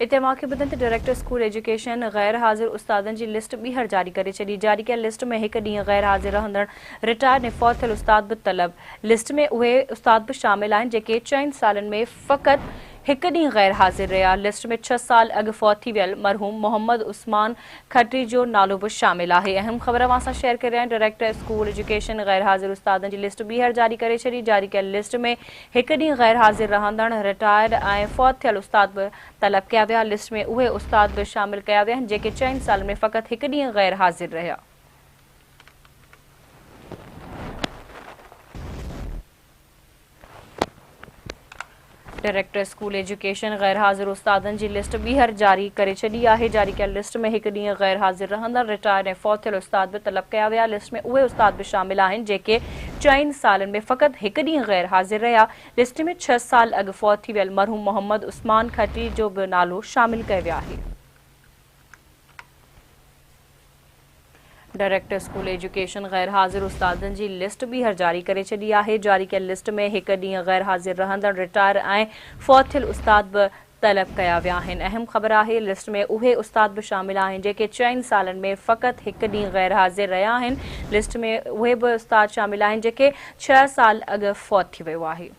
इत्तेमा खे ॿुधनि त डायरेक्टर स्कूल एजुकेशन गैर हाज़िर उस्तादनि जी लिस्ट ॿीहर जारी करे छॾी। जारी कयल लिस्ट में हिकु ॾींहुं गैर हाज़िर रहंदड़ रिटायर ने फौत थियल उस्ताद बि तलब। लिस्ट में उहे उस्ताद बि शामिल आहिनि जेके 4 सालनि में फ़क़ति हिकु ॾींहुं गैर हाज़िर रहिया। लिस्ट में 6 साल अॻु फौत थी वियल मरहूम मोहम्मद उस्मान खत्री जो नालो बि शामिल आहे। अहम ख़बर अवां सां शेयर करे रहिया आहियूं। डायरेक्टर स्कूल एजुकेशन गैर हाज़िर उस्तादनि जी लिस्ट ॿीहर जारी करे छॾी। जारी कयल लिस्ट में हिकु ॾींहुं गैर हाज़िर रहंदड़ रिटायर ऐं फौत थियल उस्ताद बि तलब कया विया। लिस्ट में उहे उस्ताद बि शामिल कया विया आहिनि जेके 4 साल में फ़क़ति हिकु ॾींहुं गैर हाज़िर रहिया। डायरेक्टर स्कूल एजुकेशन गैर हाज़िर उस्तादनि जी लिस्ट ॿीहर जारी करे छॾी आहे। जारी कयल लिस्ट में हिकु ॾींहुं गैर हाज़िर रहंदड़ रिटायर ऐं फौत थियल उस्ताद बि तलब कया विया। लिस्ट में उहे उस्ताद बि शामिल आहिनि जेके 4 सालनि में फ़क़ति हिकु ॾींहुं गैर हाज़िर रहिया। लिस्ट में 6 साल अॻु फौत थी वियल मरहूम मोहम्मद उस्मान खत्री जो बि नालो शामिल कयो वियो आहे। डायरेक्टर स्कूल एजुकेशन गैर हाज़िर उस्तादनि जी लिस्ट ॿीहर जारी करे छॾी आहे। जारी कयल लिस्ट में हिकु ॾींहुं गैर हाज़िर रहंदड़ रिटायर ऐं फौत थियल उस्ताद बि तलब कया विया आहिनि। अहम ख़बर आहे लिस्ट में उहे उस्ताद बि शामिल आहिनि जेके 4 सालनि में फ़क़ति हिकु ॾींहुं गैर हाज़िर रहिया आहिनि। लिस्ट में उहे बि उस्ताद शामिल आहिनि जेके 6 साल अॻु फौत थी वियो आहे।